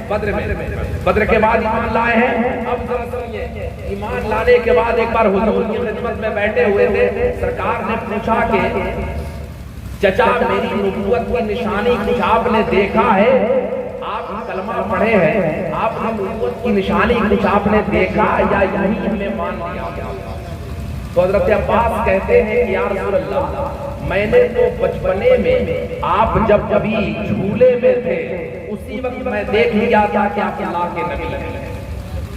بدر میں۔ بدر کے بعد ایمان لائے ہیں۔ اب ذرا سنیے، ایمان لانے کے بعد ایک بار حضور کی خدمت میں بیٹھے ہوئے تھے، سرکار نے پوچھا کہ چچا میری نبوت کی نشانی کچھ آپ نے دیکھا ہے؟ آپ کلمہ پڑھے ہیں، آپ نے نبوت کی نشانی کچھ آپ نے دیکھا یا یہی ہمیں مان لیا؟ تو حضرت عباس کہتے ہیں کہ یا رسول اللہ، میں نے تو بچپنے میں آپ جب کبھی جھولے میں تھے اسی وقت میں دیکھ لیا تھا کہ آپ اللہ کے نبی ہیں۔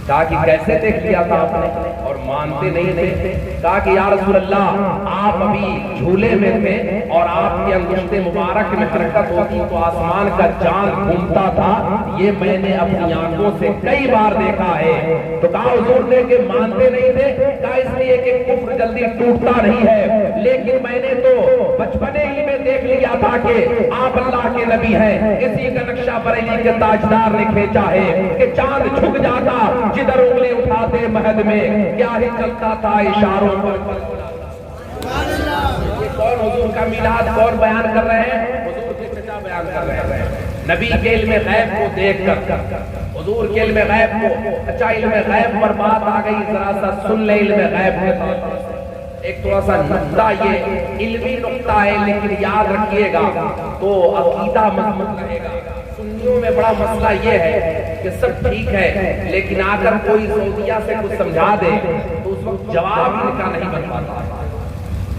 کہا کہ کیسے دیکھ لیا تھا آپ نے؟ اور مانتے نہیں تھے۔ کہا کہ یا رسول اللہ، آپ ابھی جھولے میں تھے اور آپ کی انگشت مبارک میں حرکت ہوتی تو آسمان کا چاند گھومتا تھا، یہ میں نے اپنی آنکھوں سے کئی بار دیکھا ہے۔ تو کہا حضور نے کہ مانتے نہیں تھے؟ کہا اس لیے کہ کفر جلدی ٹوٹتا نہیں ہے، لیکن میں نے تو بچپنے ہی میں دیکھ لیا تھا کہ آپ اللہ کے نبی ہیں۔ اسی کا نقشہ بریلی کے تاجدار نے کھینچا ہے کہ چاند جھک جاتا جدھر انگلی اٹھاتے مہد میں، کیا ہی چلتا تھا اشاروں پر۔ یہ کون حضور کا میلاد کون بیان کر رہے ہیں؟ حضور کے چچا بیان کر رہے ہیں۔ نبی کے علم غیب کو دیکھ کر، حضور کے علم غیب کو، اچھا علم غیب پر بات آ گئی، ذرا سا سن لے علم غیب کے بات۔ ایک تھوڑا سا نقطہ یہ علمی نقطہ ہے لیکن یاد رکھیے گا تو عقیدہ مضبوط رہے گا. سنیوں میں بڑا مسئلہ یہ ہے کہ سب ٹھیک ہے لیکن آ کر کوئی سعودیہ سے کچھ سمجھا دے تو اس وقت جواب ان کا نہیں بن پاتا.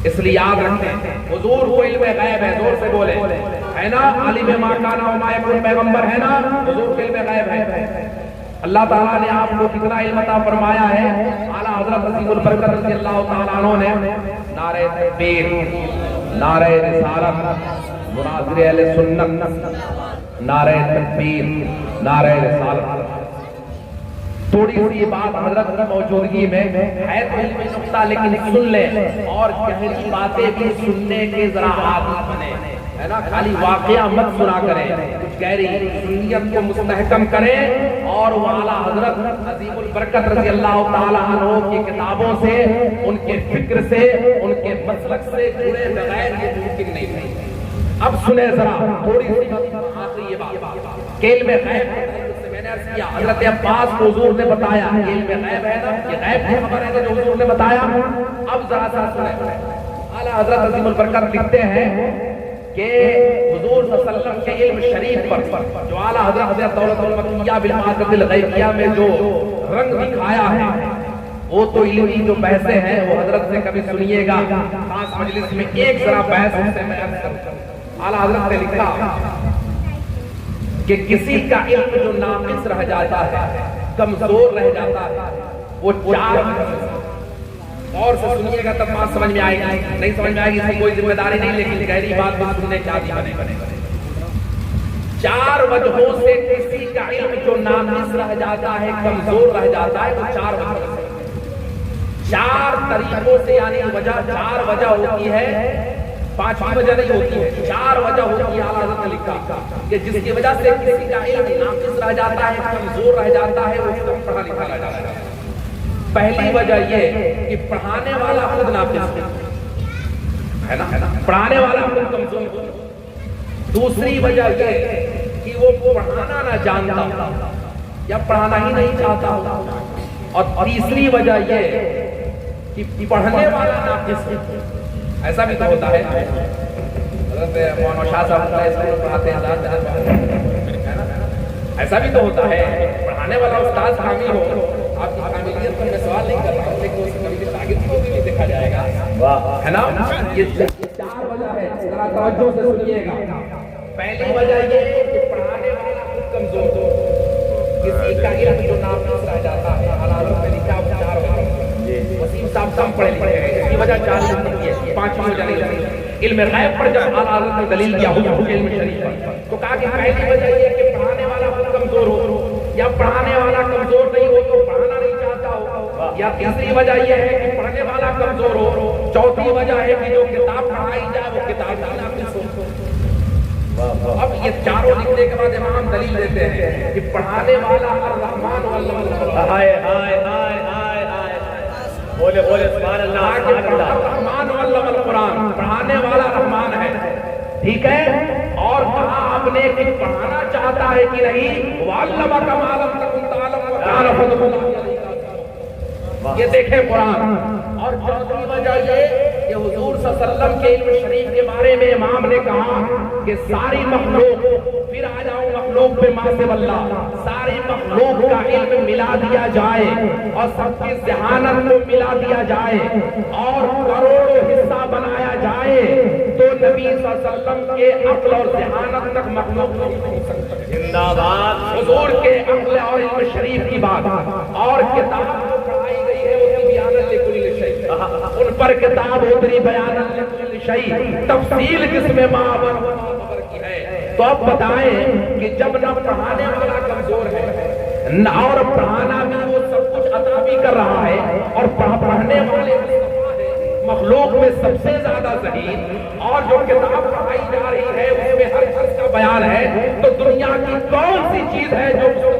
اس لیے یاد رکھیں حضور کو علم غیب ہے. زور سے بولے ہے نا, عالم ما کان و ما یکون پیغمبر ہے نا, حضور کو علم غیب ہے. اللہ تعالیٰ نے آپ کو کتنا علم عطا فرمایا ہے. اعلیٰ حضرت عظیم البرکت رضی اللہ تعالیٰ عنہ نے نعرہ تکبیر, نعرہ رسالت, مناظر اہل سنت, نعرہ تکبیر, نعرہ رسالت. تھوڑی سی بات حضرت کی موجودگی میں ہے تو علمی نقطہ لیکن سن لیں اور گہری باتیں بھی سننے کے ذرا عادی بنے, ہے نا. خالی واقعہ مت سنا کریں, کچھ گہری سنیت کو مستحکم کریں اور وہ اعلیٰ حضرت عظیم البرکت رضی اللہ تعالیٰ عنہ کی کتابوں سے, ان کے فکر سے, ان کے مسلک سے جڑے بغیر یہ ممکن نہیں ہے. اب سنیں ذرا تھوڑی سی آخری یہ بات کہ علم غیب میں نے عرض کیا حضرت عباس کو حضور نے بتایا علم غیب ہے نا, یہ غیب کی خبر ہے جو حضور نے بتایا. اب ذرا سا سنیں. اعلیٰ حضرت عظیم البرکت لکھتے ہیں کہ حضور صلی اللہ علیہ وسلم کے علم شریف پر جو اعلیٰ حضرت دولت المکیہ بالمعرفۃ الغیبیہ میں جو رنگ دکھایا ہے وہ تو علمی جو بحثیں ہیں وہ حضرت سے کبھی سنیے گا خاص مجلس میں ایک ذرا بحث سے میں عرض کروں. اعلیٰ حضرت نے لکھا کہ کسی کا علم جو ناقص رہ جاتا ہے, کمزور رہ جاتا ہے, وہ چار, اور سے سنیے گا تب بات سمجھ میں آئے گی. نہیں سمجھ میں آئے گی اس کی کوئی ذمہ داری نہیں لیکن گہری بات بھی سننے کی عادی بنے. چار وجہوں سے کسی کا علم جو ناقص رہ جاتا ہے, کمزور رہ جاتا ہے, وہ چار وجہ سے, چار طریقوں سے, یعنی وجہ چار وجہ ہوتی ہے, پانچویں وجہ نہیں ہوتی ہے, چار وجہ ہوتی ہے. اعلیٰ حضرت نے لکھا کہ جس کی وجہ سے کسی کا علم ناقص رہ جاتا ہے, کمزور رہ جاتا ہے, وہ کم پڑھا لکھا رہ جاتا ہے. پہلی وجہ یہ کہ پڑھانے والا خود ناقص ہے نا, پڑھانے والا خود کمزور. دوسری وجہ یہ کہ وہ پڑھانا نہ جانتا یا پڑھانا ہی نہیں چاہتا. اور تیسری وجہ یہ کہ پڑھنے والا ناقص ہے. ایسا بھی تو ہوتا ہے, حضرت مولانا شاہ صاحب اسکول پڑھاتے ہیں, ایسا بھی تو ہوتا ہے پڑھانے والا استاد حامی ہو. آپ کی حامیت پر میں سوال نہیں کر رہا ہوں لیکن اس کبھی بھی شاگرد کو بھی دیکھا جائے گا, ہے نا. یہ چار وجہ ہے, ذرا توجہ سے سنیے گا. پہلی وجہ یہ کہ پڑھانے والا خود کمزور ہو, کسی کا علم جو ناقص رہ جاتا ہے. حالات میں لکھا ہوا چار وجہ, وسیم صاحب کم پڑھے لکھے ہیں, اس کی وجہ چار نہیں ہے, پانچویں وجہ نہیں ہے. علم غیب پر جب اعلیٰ حضرت نے دلیل کیا حضور کے علم شریف پر تو کہا کہ پہلی وجہ یہ کہ پڑھانے والا خود کمزور ہو, یا پڑھانے والا کمزور نہیں ہو تو پڑھانا نہیں چاہتا ہو, یا تیسری وجہ یہ ہے کہ پڑھنے والا کمزور ہو, چوتھی وجہ ہے کہ جو کتاب پڑھائی جائے وہ کتاب ناقص ہو. اب یہ چاروں لکھنے کے بعد امام دلیل دیتے ہیں کہ پڑھانے والا الرحمن واللہ, ہائے ہائے ہائے ہائے ہائے, بولے بولے سبحان اللہ. الرحمن واللہ القرآن, پڑھانے والا رحمان ہے, ٹھیک ہے. اور کہا آپ نے کہ پڑھانا چاہتا ہے کہ نہیں, وَعَلَّمَكَ مَا لَمْ تَكُنْ تَعْلَمُ وَكَانَ فَضْلُ اللَّهِ عَلَيْكَ. یہ دیکھیں قرآن. اور چوتھی وجہ یہ کہ حضور صلی اللہ علیہ وسلم کے علم شریف کے بارے میں امام نے کہا کہ ساری مخلوق, پھر آ جاؤں مخلوق پہ ما سوی اللہ, ساری مخلوق کا علم ملا دیا جائے اور سب کی ذہانت کو ملا دیا جائے اور کروڑوں حصہ بنایا جائے تو نبی صلی اللہ علیہ وسلم کے عقل اور ذہانت تک مخلوق نہیں پہنچ سکتا. زندہ باد حضور کے عقل اور علم شریف کی بات. اور کتاب جو پڑھائی گئی ہے وہ بیان لکل شیء, ان پر کتاب اتری بیان لکل شیء, تفصیل کس میں معاون خبر کی ہے. تو اب بتائیں کہ جب نہ پڑھانے والا کمزور ہے اور پڑھانا بھی وہ سب کچھ عطا بھی کر رہا ہے, اور پڑھنے والے مخلوق میں سب سے زیادہ ذہین, اور جو کتاب پڑھائی جا رہی ہے اس میں ہر چیز کا بیان ہے, تو دنیا کی کون سی چیز ہے جو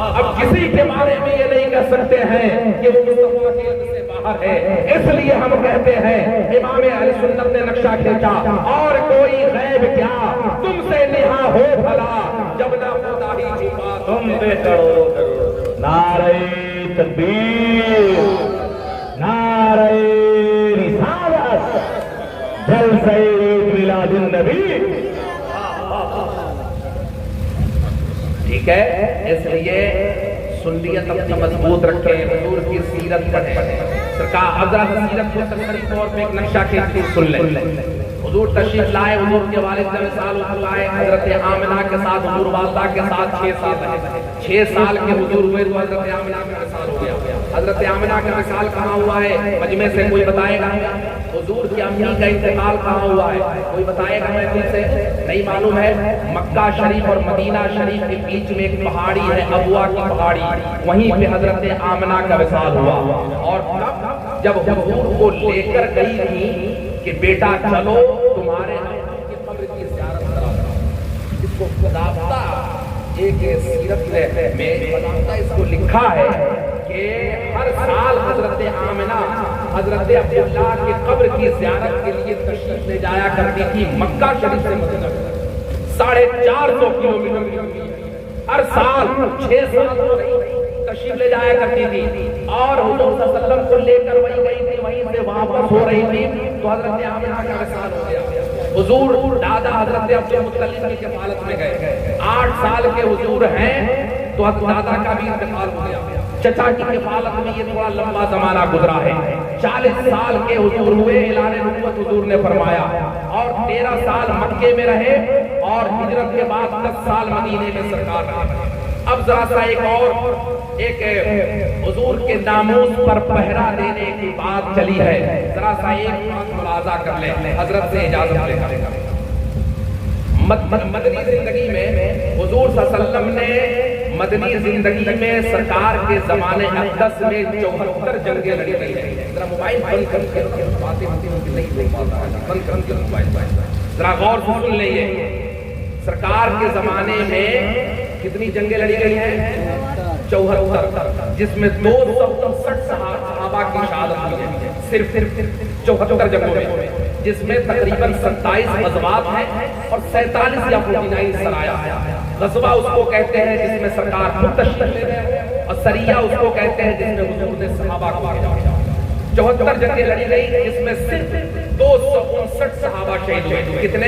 اب کسی کے بارے میں یہ نہیں کہہ سکتے ہیں کہ وہ مصطفیٰ کے علم سے باہر ہے. اس لیے ہم کہتے ہیں امام اہل سنت نے نقشہ کھینچا, اور کوئی غیب کیا تم سے نہا ہو بھلا, جب نہ خدا ہی چھپا تم پہ کرو. نعرہ تکبیر. جلسہ عید میلاد النبی. ٹھیک ہے، اس لیے سنیت اپنی مضبوط رکھیں، حضور کی سیرت پڑھیں. سرکار حضرت سیرت کو تقریبی طور پہ ایک نقشہ کھینچ سن لیں. حضور تشریف لائے، حضور کے والد کا وصال ہوا ہے، حضرت آمنہ کے ساتھ حضور والدہ کے ساتھ 6 سال رہے. 6 سال کے حضور ہوئے تو حضرت آمنہ کا وصال ہو گیا. حضرت آمنہ کا وصال کہاں ہوا ہے؟ مجمع سے کوئی بتائے گا؟ حضور کی امی کا انتقال کہاں ہوا ہے؟ کوئی بتائے گا؟ محفل سے نہیں معلوم ہے. مکہ شریف اور مدینہ شریف کے بیچ میں ایک پہاڑی ہے، ابوا کی پہاڑی، وہیں پہ حضرت آمنہ کا وصال ہوا. اور جب حضور کو لے کر گئی تھی کہ بیٹا چلو تمہارے کی قبر کی زیارت کراؤں. اس کو ضابطہ ایک سیرت میں ضابطہ اس کو لکھا ہے کہ ہر سال حضرت آمنہ حضرت عبداللہ کی قبر کی زیارت کے لیے تشریف لے جایا کرتی تھی مکہ شریف سے مدینہ. 450 کلومیٹر ہر سال 6 سال ہو رہی تشریف لے جایا کرتی تھی. اور حضور صلی اللہ علیہ وسلم کو لے کر وہیں گئی تھی، وہیں سے واپس ہو رہی تھی تو حضرت آمنہ کا وصال ہو گیا. حضور دادا حضرت عبد المطلب کی کفالت میں گئے. 8 سال کے حضور ہیں تو دادا کا بھی انتقال ہو گیا. چچا کی کفالت میں یہ تھوڑا لمبا زمانہ گزرا ہے. 40 سال کے حضور ہوئے، اعلان نبوت حضور نے فرمایا، اور 13 سال مکے میں رہے اور ہجرت کے بعد 10 سال مدینے میں سرکار رہے. اب ذرا سا ایک حضور کے ناموس پر پہرا دینے کی بات چلی ہے، ذرا سا ایک بات ملاحظہ کر لیں حضرت سے اجازت لے کر. مدنی زندگی میں حضور صلی اللہ علیہ وسلم نے مدنی زندگی میں سرکار کے زمانے اقدس میں 74 جنگیں لڑی گئی ہیں. ذرا موبائل بند کر کے باتیں نہیں دیکھ پاتا، بند کر کے موبائل ذرا غور سے سن لیں. سرکار کے زمانے میں کتنی جنگیں لڑی گئی ہیں؟ 74، جس میں 259 صحابہ کی شہادت ہوئی ہے صرف 74 جنگوں میں، جس میں تقریباً 27 غزوات ہیں اور 47 یا 49 سرایا. غزوہ اس کو کہتے ہیں جس میں سرکار خود تشریف لے گئے، اور سریہ اس کو کہتے ہیں جس میں حضور نے صحابہ کو بھیجا. 74 جنگیں لڑی گئی، جس میں صرف 259 صحابہ شہید ہوئے. کتنے؟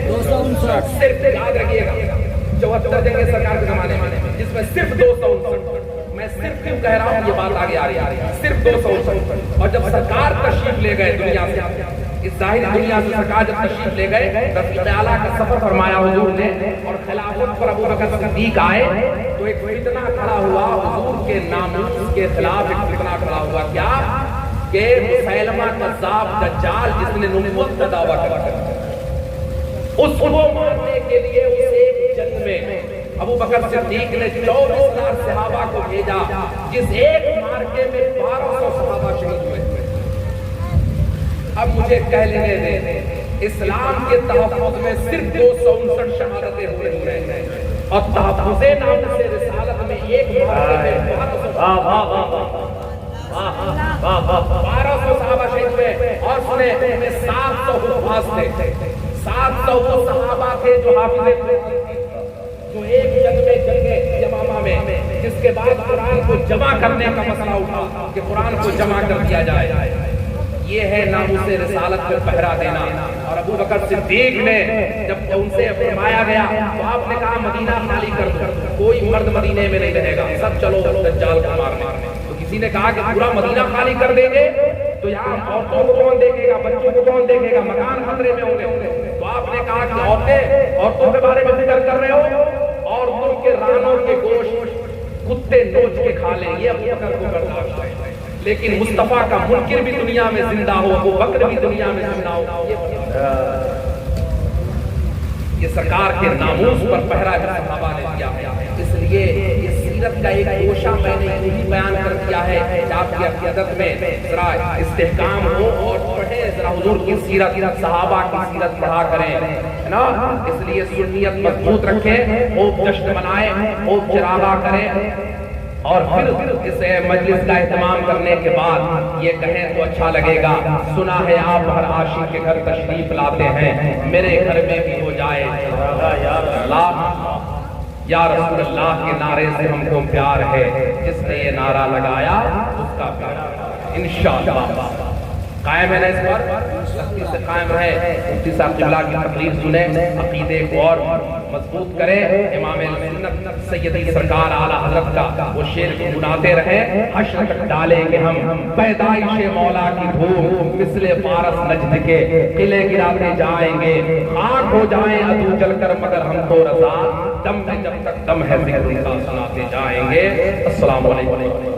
259. صرف یاد رکھیے گا 74 جنگیں سرکار کے زمانے میں، جس میں صرف 259. میں صرف کیوں کہہ رہا ہوں، یہ بات آگے آ رہی ہے، صرف 259. اور جب سرکار تشریف لے گئے دنیا سے، اس ظاہری دنیا سے سرکار جب تشریف لے گئے، رفیق اعلیٰ کا سفر فرمایا حضور نے، اور خلافت پر ابو بکر صدیق آئے تو ایک فتنہ کھڑا ہوا حضور کے ناموس کے خلاف. ایک فتنہ کھڑا ہوا، کیا کہ مسیلمہ کذاب دجال جس نے نبوت کا دعویٰ کرا، اس کو مارنے کے لیے اس ایک جنگ میں ابو بکر صدیق نے 24,000 صحابہ کو بھیجا، جس ایک مارکے میں 1200 صحابہ شہید ہوئے. اب مجھے کہہ لینے دیں، اسلام کے تحفظ میں صرف 259 شہادتیں ہو رہی ہیں، اور تحفظ ناموس رسالت میں ایک مارکے میں 1200 صحابہ شہید ہوئے. اور سنیں، 700 حفاظ تھے، 700 وہ صحابہ تھے جو حافظ تھے، جو ایک جنگ میں جنگ یمامہ میں، جس کے بعد قرآن کو جمع کرنے کا مسئلہ اٹھا کہ قرآن کو جمع کر دیا جائے. یہ ہے ناموس رسالت پہ پہرا دینا. اور ابو بکر صدیق نے جب ان سے فرمایا گیا تو آپ نے کہا مدینہ خالی کر دو، کوئی مرد مدینے میں نہیں رہے گا، سب چلو دجال کو مارنے. تو کسی نے کہا کہ پورا مدینہ خالی کر دیں گے تو یہاں عورتوں کو کون دیکھے گا، بچوں کو کون دیکھے گا، مکان خطرے میں ہوں گے. تو آپ نے کہا کہ عورتوں کے بارے میں فکر کر رہے ہو، عورتوں کے رانوں کے گوشت کتے نوچ کے کھا لیں، یہ ابو بکر کو برداشت ہے. لیکن مصطفیٰ کا منکر بھی دنیا میں زندہ ہو، ابو بکر بھی دنیا میں زندہ ہو، یہ سرکار کے ناموس پر پہرا صحابہ نے دیا. اس لیے اس سیرت کا ایک گوشہ میں نے یہی بیان کر دیا ہے کہ آپ کی عقیدت میں ذرا استحکام ہو اور پڑھیں ذرا حضور کی سیرت، صحابہ کی سیرت پڑھا کریں، ہے نا. اس لیے سنیت مضبوط رکھیں، خوب جشن منائیں، خوب چراغا کریں، اور پھر اس مجلس کا اہتمام کرنے کے بعد یہ کہیں تو اچھا لگے گا، سنا ہے آپ ہر عاشق کے گھر تشریف لاتے ہیں، میرے گھر میں بھی ہو جائے یا رسول اللہ کے نعرے سے ہم کو پیار ہے، جس نے یہ نعرہ لگایا اس کا پیار انشاءاللہ قائم ہے نا اس پر سختی سے قائم رہے مفتی صاحب قبلہ کی تقریر سنیں عقیدے کو اور مضبوط کریں امام سنت سیدی سرکار اعلیٰ حضرت کا وہ شعر گنگناتے رہیں حشر تک ڈالیں گے ہم پیدائش مولا کی دھوم مثل فارس نجد کے قلعے گراتے جائیں گے خاک ہو جائیں عدو جل کر مگر ہم تو رضا دم میں جب تک دم ہے ذکر کا سناتے جائیں گے السلام علیکم